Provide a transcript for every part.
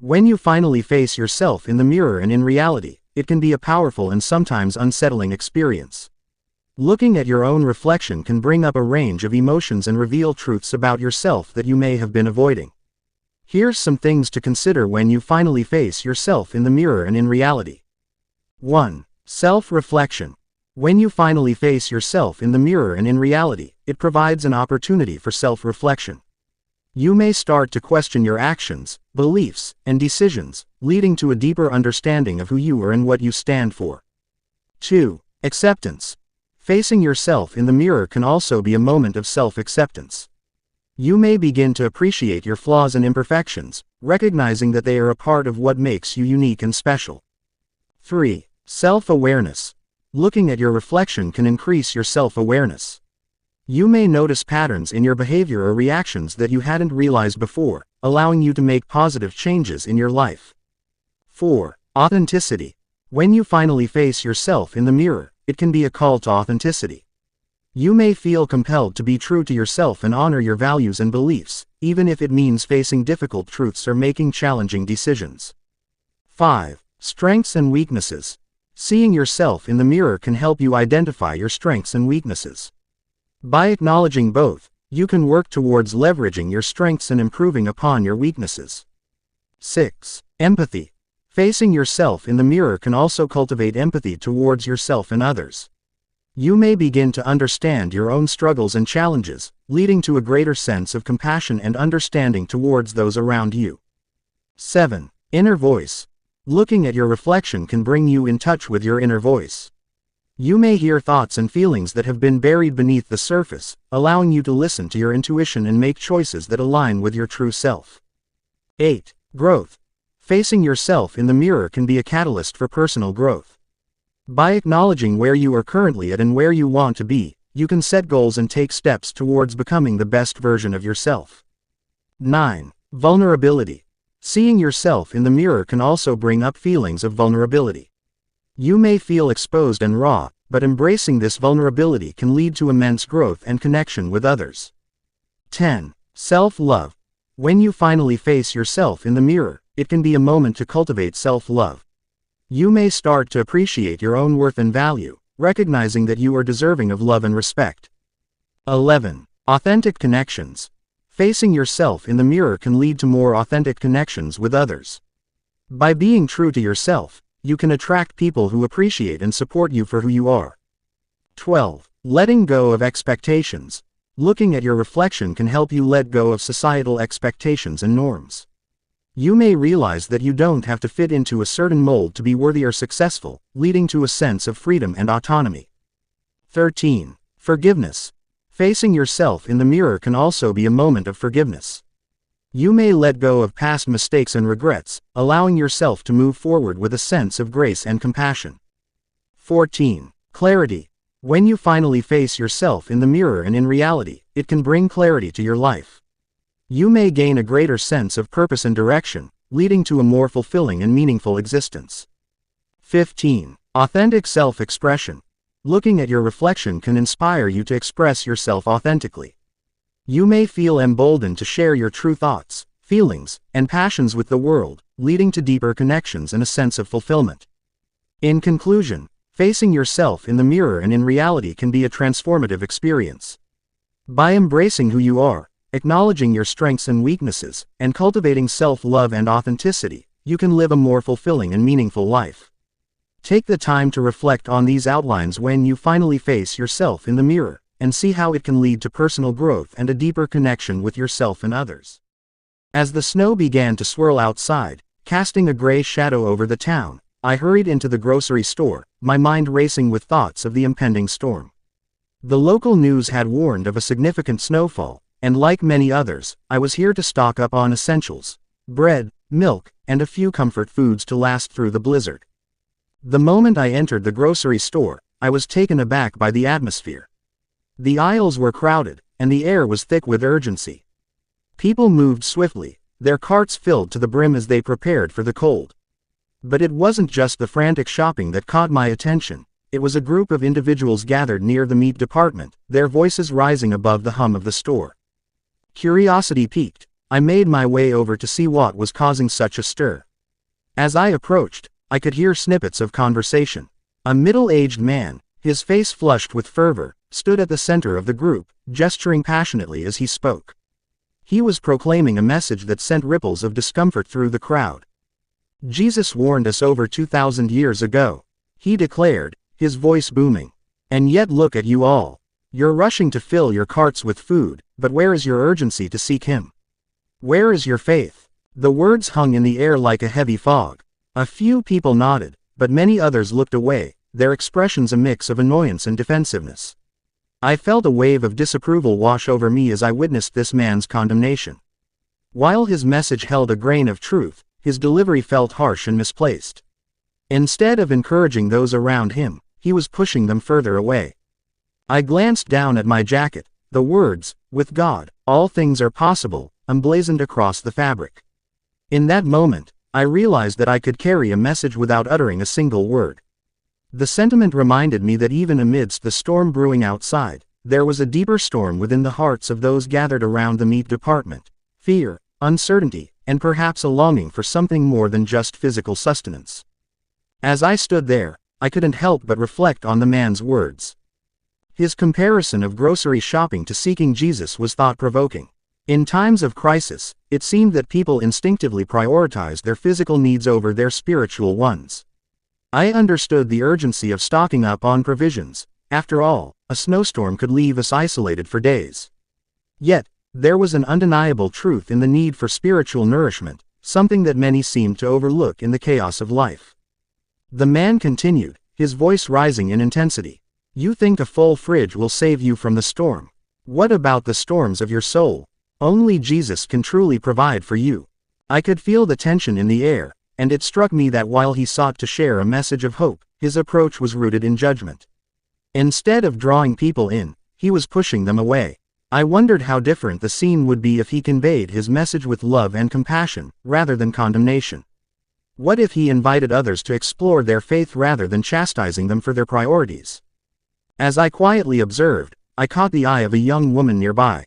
When you finally face yourself in the mirror and in reality, it can be a powerful and sometimes unsettling experience. Looking at your own reflection can bring up a range of emotions and reveal truths about yourself that you may have been avoiding. Here's some things to consider when you finally face yourself in the mirror and in reality. 1. Self-reflection. When you finally face yourself in the mirror and in reality, it provides an opportunity for self-reflection. You may start to question your actions, beliefs, and decisions, leading to a deeper understanding of who you are and what you stand for. 2. Acceptance. Facing yourself in the mirror can also be a moment of self-acceptance. You may begin to appreciate your flaws and imperfections, recognizing that they are a part of what makes you unique and special. 3. Self-awareness. Looking at your reflection can increase your self-awareness. You may notice patterns in your behavior or reactions that you hadn't realized before, allowing you to make positive changes in your life. 4. Authenticity. When you finally face yourself in the mirror, it can be a call to authenticity. You may feel compelled to be true to yourself and honor your values and beliefs, even if it means facing difficult truths or making challenging decisions. 5. Strengths and weaknesses. Seeing yourself in the mirror can help you identify your strengths and weaknesses. By acknowledging both, you can work towards leveraging your strengths and improving upon your weaknesses. 6. Empathy. Facing yourself in the mirror can also cultivate empathy towards yourself and others. You may begin to understand your own struggles and challenges, leading to a greater sense of compassion and understanding towards those around you. 7. Inner voice. Looking at your reflection can bring you in touch with your inner voice. You may hear thoughts and feelings that have been buried beneath the surface, allowing you to listen to your intuition and make choices that align with your true self. 8. Growth. Facing yourself in the mirror can be a catalyst for personal growth. By acknowledging where you are currently at and where you want to be, you can set goals and take steps towards becoming the best version of yourself. 9. Vulnerability. Seeing yourself in the mirror can also bring up feelings of vulnerability. You may feel exposed and raw, but embracing this vulnerability can lead to immense growth and connection with others. 10. Self-love. When you finally face yourself in the mirror, it can be a moment to cultivate self-love. You may start to appreciate your own worth and value, recognizing that you are deserving of love and respect. 11. Authentic connections. Facing yourself in the mirror can lead to more authentic connections with others. By being true to yourself, you can attract people who appreciate and support you for who you are. 12. Letting go of expectations. Looking at your reflection can help you let go of societal expectations and norms. You may realize that you don't have to fit into a certain mold to be worthy or successful, leading to a sense of freedom and autonomy. 13. Forgiveness. Facing yourself in the mirror can also be a moment of forgiveness. You may let go of past mistakes and regrets, allowing yourself to move forward with a sense of grace and compassion. 14. Clarity. When you finally face yourself in the mirror and in reality, it can bring clarity to your life. You may gain a greater sense of purpose and direction, leading to a more fulfilling and meaningful existence. 15. Authentic self-expression. Looking at your reflection can inspire you to express yourself authentically. You may feel emboldened to share your true thoughts, feelings, and passions with the world, leading to deeper connections and a sense of fulfillment. In conclusion, facing yourself in the mirror and in reality can be a transformative experience. By embracing who you are, acknowledging your strengths and weaknesses, and cultivating self-love and authenticity, you can live a more fulfilling and meaningful life. Take the time to reflect on these outlines when you finally face yourself in the mirror, and see how it can lead to personal growth and a deeper connection with yourself and others. As the snow began to swirl outside, casting a gray shadow over the town, I hurried into the grocery store, my mind racing with thoughts of the impending storm. The local news had warned of a significant snowfall, and like many others, I was here to stock up on essentials: bread, milk, and a few comfort foods to last through the blizzard. The moment I entered the grocery store, I was taken aback by the atmosphere. The aisles were crowded, and the air was thick with urgency. People moved swiftly, their carts filled to the brim as they prepared for the cold. But it wasn't just the frantic shopping that caught my attention. It was a group of individuals gathered near the meat department, their voices rising above the hum of the store. Curiosity piqued, I made my way over to see what was causing such a stir. As I approached, I could hear snippets of conversation. A middle-aged man, his face flushed with fervor, stood at the center of the group, gesturing passionately as he spoke. He was proclaiming a message that sent ripples of discomfort through the crowd. Jesus warned us over 2,000 years ago, he declared, his voice booming. And yet look at you all. You're rushing to fill your carts with food, but where is your urgency to seek him? Where is your faith? The words hung in the air like a heavy fog. A few people nodded, but many others looked away, their expressions a mix of annoyance and defensiveness. I felt a wave of disapproval wash over me as I witnessed this man's condemnation. While his message held a grain of truth, his delivery felt harsh and misplaced. Instead of encouraging those around him, he was pushing them further away. I glanced down at my jacket, the words, "With God, all things are possible," emblazoned across the fabric. In that moment, I realized that I could carry a message without uttering a single word. The sentiment reminded me that even amidst the storm brewing outside, there was a deeper storm within the hearts of those gathered around the meat department: fear, uncertainty, and perhaps a longing for something more than just physical sustenance. As I stood there, I couldn't help but reflect on the man's words. His comparison of grocery shopping to seeking Jesus was thought-provoking. In times of crisis, it seemed that people instinctively prioritized their physical needs over their spiritual ones. I understood the urgency of stocking up on provisions. After all, a snowstorm could leave us isolated for days. Yet, there was an undeniable truth in the need for spiritual nourishment, something that many seemed to overlook in the chaos of life. The man continued, his voice rising in intensity. You think a full fridge will save you from the storm. What about the storms of your soul? Only Jesus can truly provide for you. I could feel the tension in the air, and it struck me that while he sought to share a message of hope, his approach was rooted in judgment. Instead of drawing people in, he was pushing them away. I wondered how different the scene would be if he conveyed his message with love and compassion, rather than condemnation. What if he invited others to explore their faith rather than chastising them for their priorities? As I quietly observed, I caught the eye of a young woman nearby.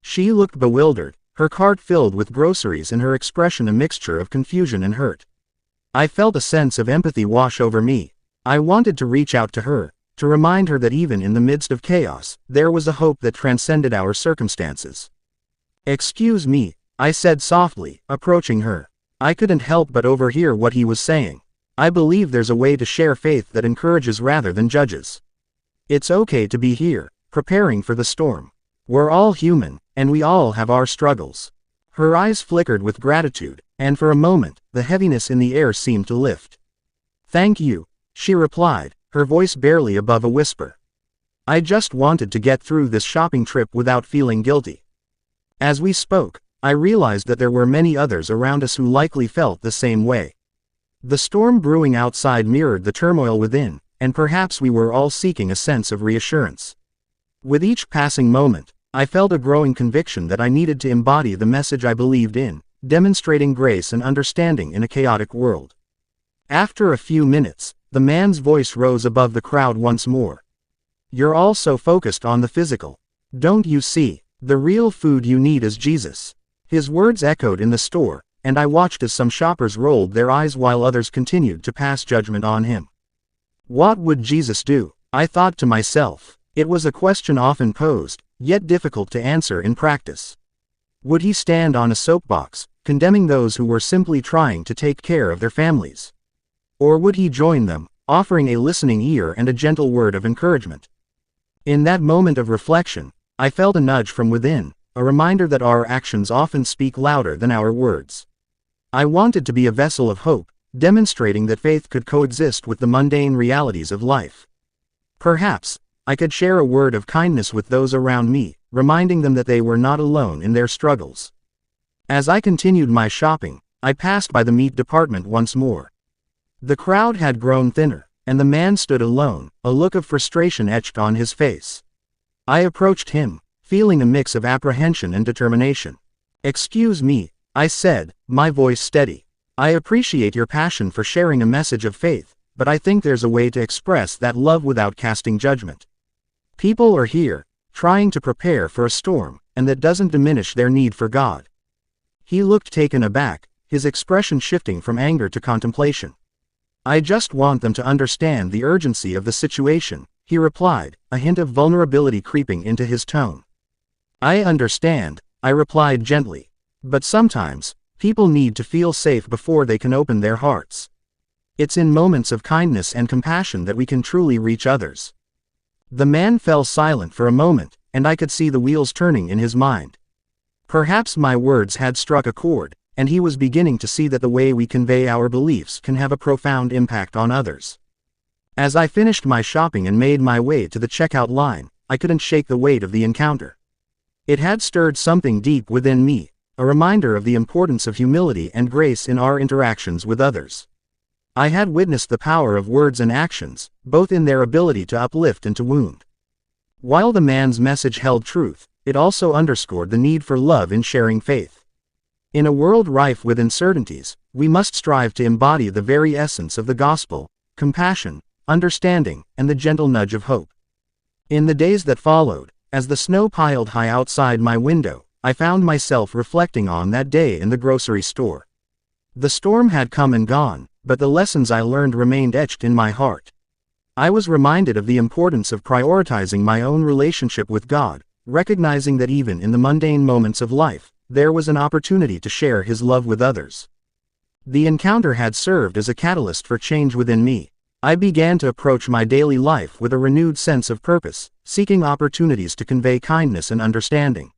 She looked bewildered, her cart filled with groceries and her expression a mixture of confusion and hurt. I felt a sense of empathy wash over me. I wanted to reach out to her, to remind her that even in the midst of chaos, there was a hope that transcended our circumstances. Excuse me, I said softly, approaching her. I couldn't help but overhear what he was saying. I believe there's a way to share faith that encourages rather than judges. It's okay to be here, preparing for the storm. We're all human, and we all have our struggles. Her eyes flickered with gratitude, and for a moment, the heaviness in the air seemed to lift. Thank you, she replied, her voice barely above a whisper. I just wanted to get through this shopping trip without feeling guilty. As we spoke, I realized that there were many others around us who likely felt the same way. The storm brewing outside mirrored the turmoil within, and perhaps we were all seeking a sense of reassurance. With each passing moment, I felt a growing conviction that I needed to embody the message I believed in, demonstrating grace and understanding in a chaotic world. After a few minutes, the man's voice rose above the crowd once more. You're all so focused on the physical. Don't you see? The real food you need is Jesus. His words echoed in the store, and I watched as some shoppers rolled their eyes while others continued to pass judgment on him. What would Jesus do? I thought to myself. It was a question often posed, yet difficult to answer in practice. Would he stand on a soapbox, condemning those who were simply trying to take care of their families? Or would he join them, offering a listening ear and a gentle word of encouragement? In that moment of reflection, I felt a nudge from within, a reminder that our actions often speak louder than our words. I wanted to be a vessel of hope, demonstrating that faith could coexist with the mundane realities of life. Perhaps, I could share a word of kindness with those around me, reminding them that they were not alone in their struggles. As I continued my shopping, I passed by the meat department once more. The crowd had grown thinner, and the man stood alone, a look of frustration etched on his face. I approached him, feeling a mix of apprehension and determination. Excuse me, I said, my voice steady. I appreciate your passion for sharing a message of faith, but I think there's a way to express that love without casting judgment. People are here, trying to prepare for a storm, and that doesn't diminish their need for God. He looked taken aback, his expression shifting from anger to contemplation. "I just want them to understand the urgency of the situation," he replied, a hint of vulnerability creeping into his tone. "I understand," I replied gently. "But sometimes, people need to feel safe before they can open their hearts. It's in moments of kindness and compassion that we can truly reach others." The man fell silent for a moment, and I could see the wheels turning in his mind. Perhaps my words had struck a chord, and he was beginning to see that the way we convey our beliefs can have a profound impact on others. As I finished my shopping and made my way to the checkout line, I couldn't shake the weight of the encounter. It had stirred something deep within me, a reminder of the importance of humility and grace in our interactions with others. I had witnessed the power of words and actions, both in their ability to uplift and to wound. While the man's message held truth, it also underscored the need for love in sharing faith. In a world rife with uncertainties, we must strive to embody the very essence of the gospel: compassion, understanding, and the gentle nudge of hope. In the days that followed, as the snow piled high outside my window, I found myself reflecting on that day in the grocery store. The storm had come and gone, but the lessons I learned remained etched in my heart. I was reminded of the importance of prioritizing my own relationship with God, recognizing that even in the mundane moments of life, there was an opportunity to share His love with others. The encounter had served as a catalyst for change within me. I began to approach my daily life with a renewed sense of purpose, seeking opportunities to convey kindness and understanding.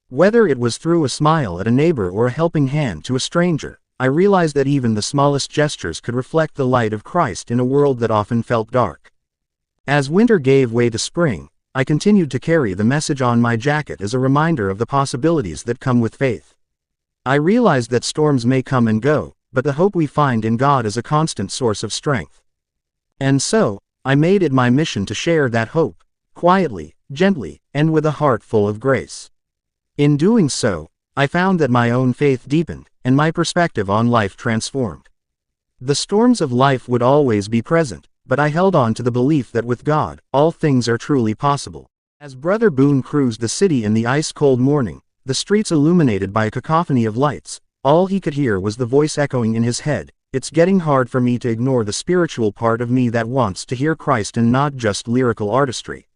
Whether it was through a smile at a neighbor or a helping hand to a stranger, I realized that even the smallest gestures could reflect the light of Christ in a world that often felt dark. As winter gave way to spring, I continued to carry the message on my jacket as a reminder of the possibilities that come with faith. I realized that storms may come and go, but the hope we find in God is a constant source of strength. And so, I made it my mission to share that hope, quietly, gently, and with a heart full of grace. In doing so, I found that my own faith deepened, and my perspective on life transformed. The storms of life would always be present, but I held on to the belief that with God, all things are truly possible. As Brother Boone cruised the city in the ice-cold morning, the streets illuminated by a cacophony of lights, all he could hear was the voice echoing in his head, "It's getting hard for me to ignore the spiritual part of me that wants to hear Christ and not just lyrical artistry."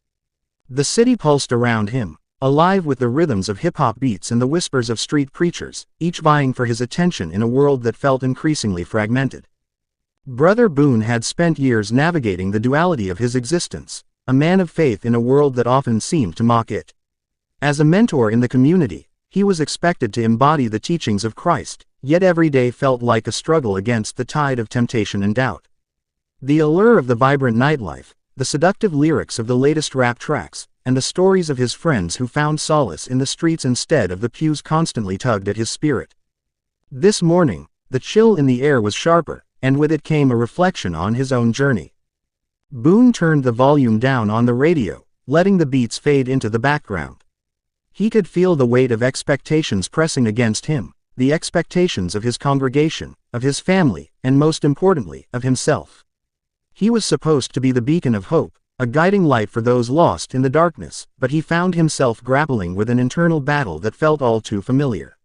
The city pulsed around him, alive with the rhythms of hip-hop beats and the whispers of street preachers, each vying for his attention in a world that felt increasingly fragmented. Brother Boone had spent years navigating the duality of his existence, a man of faith in a world that often seemed to mock it. As a mentor in the community, he was expected to embody the teachings of Christ, yet every day felt like a struggle against the tide of temptation and doubt. The allure of the vibrant nightlife, the seductive lyrics of the latest rap tracks, and the stories of his friends who found solace in the streets instead of the pews constantly tugged at his spirit. This morning, the chill in the air was sharper, and with it came a reflection on his own journey. Boone turned the volume down on the radio, letting the beats fade into the background. He could feel the weight of expectations pressing against him, the expectations of his congregation, of his family, and most importantly, of himself. He was supposed to be the beacon of hope, a guiding light for those lost in the darkness, but he found himself grappling with an internal battle that felt all too familiar.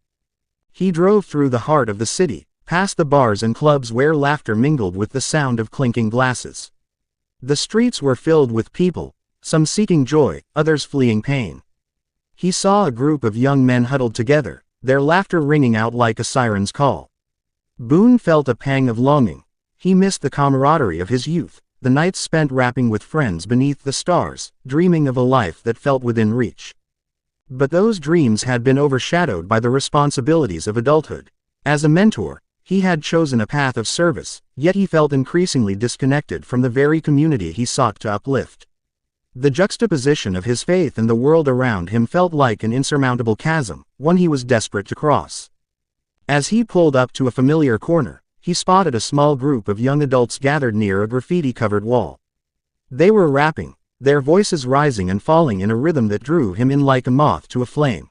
He drove through the heart of the city, past the bars and clubs where laughter mingled with the sound of clinking glasses. The streets were filled with people, some seeking joy, others fleeing pain. He saw a group of young men huddled together, their laughter ringing out like a siren's call. Boone felt a pang of longing. He missed the camaraderie of his youth, the nights spent rapping with friends beneath the stars, dreaming of a life that felt within reach. But those dreams had been overshadowed by the responsibilities of adulthood. As a mentor, he had chosen a path of service, yet he felt increasingly disconnected from the very community he sought to uplift. The juxtaposition of his faith and the world around him felt like an insurmountable chasm, one he was desperate to cross. As he pulled up to a familiar corner, he spotted a small group of young adults gathered near a graffiti-covered wall. They were rapping, their voices rising and falling in a rhythm that drew him in like a moth to a flame.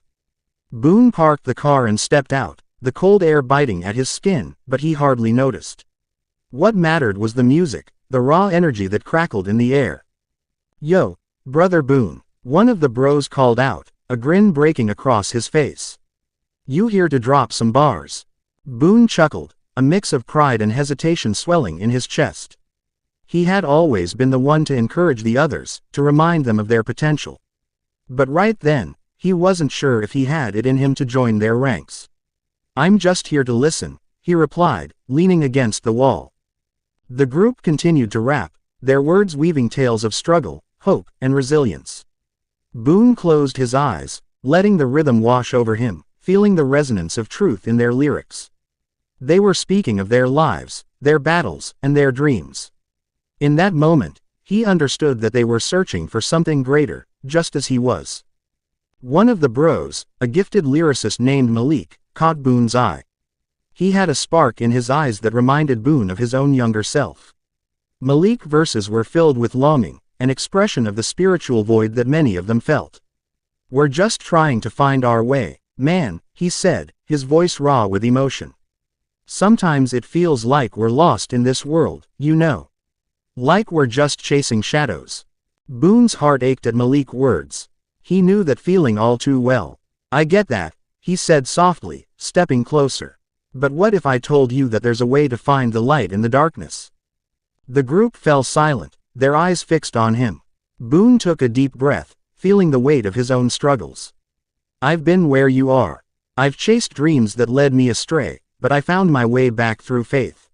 Boone parked the car and stepped out, the cold air biting at his skin, but he hardly noticed. What mattered was the music, the raw energy that crackled in the air. "Yo, Brother Boone," one of the bros called out, a grin breaking across his face. You here to drop some bars? Boone chuckled, a mix of pride and hesitation swelling in his chest. He had always been the one to encourage the others, to remind them of their potential. But right then, he wasn't sure if he had it in him to join their ranks. I'm just here to listen, he replied, leaning against the wall. The group continued to rap, their words weaving tales of struggle, hope, and resilience. Boone closed his eyes, letting the rhythm wash over him, feeling the resonance of truth in their lyrics. They were speaking of their lives, their battles, and their dreams. In that moment, he understood that they were searching for something greater, just as he was. One of the bros, a gifted lyricist named Malik, caught Boone's eye. He had a spark in his eyes that reminded Boone of his own younger self. Malik's verses were filled with longing, an expression of the spiritual void that many of them felt. We're just trying to find our way, man, he said, his voice raw with emotion. Sometimes it feels like we're lost in this world, you know. Like we're just chasing shadows. Boone's heart ached at Malik's words. He knew that feeling all too well. I get that, he said softly, stepping closer. But what if I told you that there's a way to find the light in the darkness? The group fell silent, their eyes fixed on him. Boone took a deep breath, feeling the weight of his own struggles. I've been where you are. I've chased dreams that led me astray, but I found my way back through faith.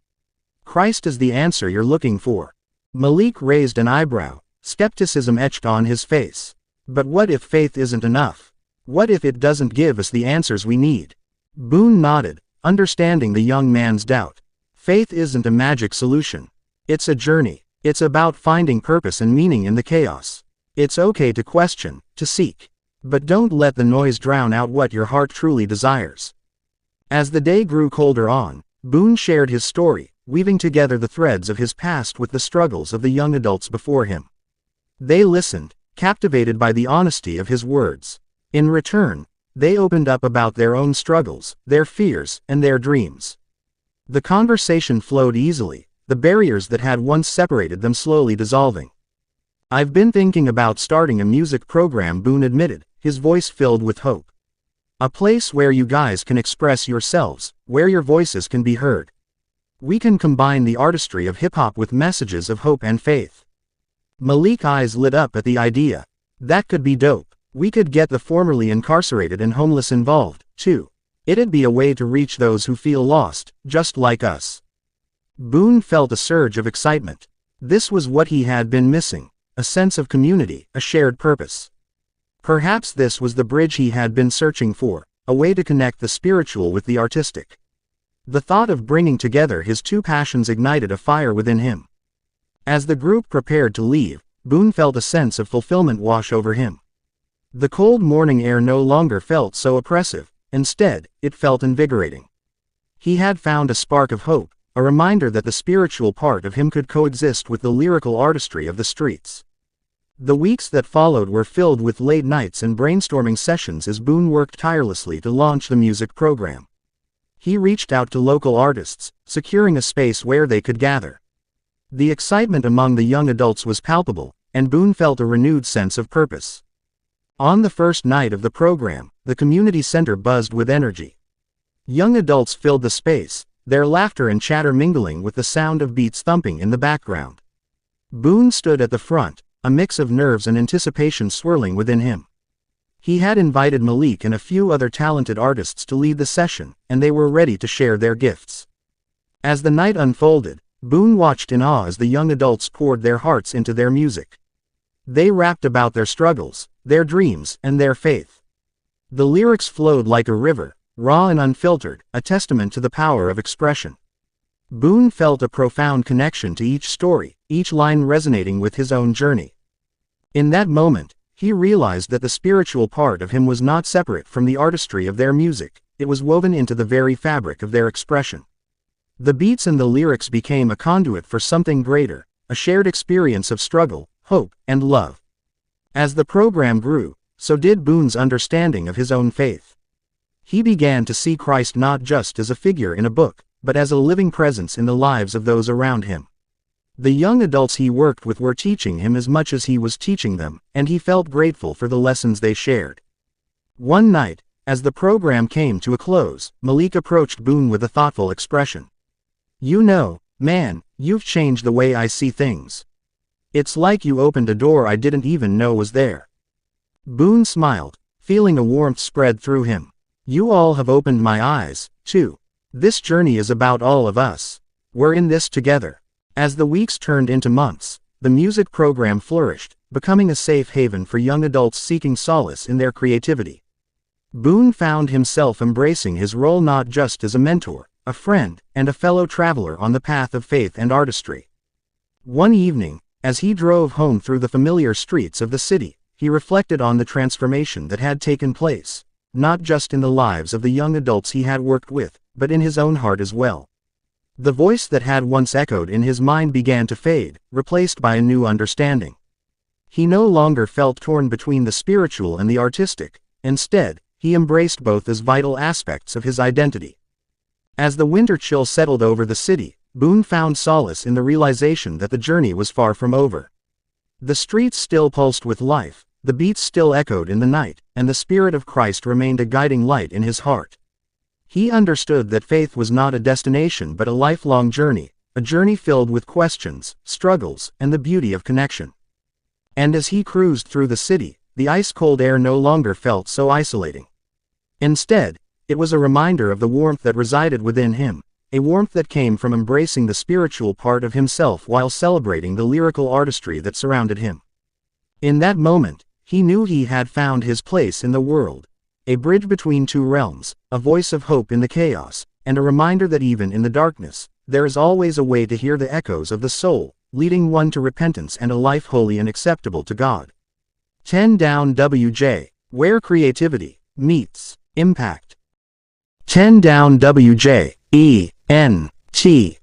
Christ is the answer you're looking for. Malik raised an eyebrow, skepticism etched on his face. But what if faith isn't enough? What if it doesn't give us the answers we need? Boone nodded, understanding the young man's doubt. Faith isn't a magic solution. It's a journey. It's about finding purpose and meaning in the chaos. It's okay to question, to seek. But don't let the noise drown out what your heart truly desires. As the day grew colder on, Boone shared his story, weaving together the threads of his past with the struggles of the young adults before him. They listened, captivated by the honesty of his words. In return, they opened up about their own struggles, their fears, and their dreams. The conversation flowed easily, the barriers that had once separated them slowly dissolving. I've been thinking about starting a music program, Boone admitted, his voice filled with hope. A place where you guys can express yourselves, where your voices can be heard. We can combine the artistry of hip-hop with messages of hope and faith. Malik's eyes lit up at the idea. That could be dope. We could get the formerly incarcerated and homeless involved, too. It'd be a way to reach those who feel lost, just like us. Boone felt a surge of excitement. This was what he had been missing, a sense of community, a shared purpose. Perhaps this was the bridge he had been searching for, a way to connect the spiritual with the artistic. The thought of bringing together his two passions ignited a fire within him. As the group prepared to leave, Boone felt a sense of fulfillment wash over him. The cold morning air no longer felt so oppressive, instead, it felt invigorating. He had found a spark of hope, a reminder that the spiritual part of him could coexist with the lyrical artistry of the streets. The weeks that followed were filled with late nights and brainstorming sessions as Boone worked tirelessly to launch the music program. He reached out to local artists, securing a space where they could gather. The excitement among the young adults was palpable, and Boone felt a renewed sense of purpose. On the first night of the program, the community center buzzed with energy. Young adults filled the space, their laughter and chatter mingling with the sound of beats thumping in the background. Boone stood at the front, a mix of nerves and anticipation swirling within him. He had invited Malik and a few other talented artists to lead the session, and they were ready to share their gifts. As the night unfolded, Boone watched in awe as the young adults poured their hearts into their music. They rapped about their struggles, their dreams, and their faith. The lyrics flowed like a river, raw and unfiltered, a testament to the power of expression. Boone felt a profound connection to each story, each line resonating with his own journey. In that moment, he realized that the spiritual part of him was not separate from the artistry of their music, it was woven into the very fabric of their expression. The beats and the lyrics became a conduit for something greater, a shared experience of struggle, hope, and love. As the program grew, so did Boone's understanding of his own faith. He began to see Christ not just as a figure in a book, but as a living presence in the lives of those around him. The young adults he worked with were teaching him as much as he was teaching them, and he felt grateful for the lessons they shared. One night, As the program came to a close, Malik approached Boone with a thoughtful expression. "You know, man, you've changed the way I see things. It's like you opened a door I didn't even know was there." Boone smiled, feeling a warmth spread through him. "You all have opened my eyes, too. This journey is about all of us. We're in this together." As the weeks turned into months, the music program flourished, becoming a safe haven for young adults seeking solace in their creativity. Boone found himself embracing his role not just as a mentor, a friend, and a fellow traveler on the path of faith and artistry. One evening, as he drove home through the familiar streets of the city, he reflected on the transformation that had taken place, not just in the lives of the young adults he had worked with, but in his own heart as well. The voice that had once echoed in his mind began to fade, replaced by a new understanding. He no longer felt torn between the spiritual and the artistic. Instead, he embraced both as vital aspects of his identity. As the winter chill settled over the city, Boone found solace in the realization that the journey was far from over. The streets still pulsed with life, the beats still echoed in the night, and the Spirit of Christ remained a guiding light in his heart. He understood that faith was not a destination but a lifelong journey, a journey filled with questions, struggles, and the beauty of connection. And as he cruised through the city, the ice-cold air no longer felt so isolating. Instead, it was a reminder of the warmth that resided within him, a warmth that came from embracing the spiritual part of himself while celebrating the lyrical artistry that surrounded him. In that moment, he knew he had found his place in the world, a bridge between two realms, a voice of hope in the chaos, and a reminder that even in the darkness, there is always a way to hear the echoes of the soul, leading one to repentance and a life holy and acceptable to God. TenDown WJ, where creativity meets impact. TenDown WJ, ENT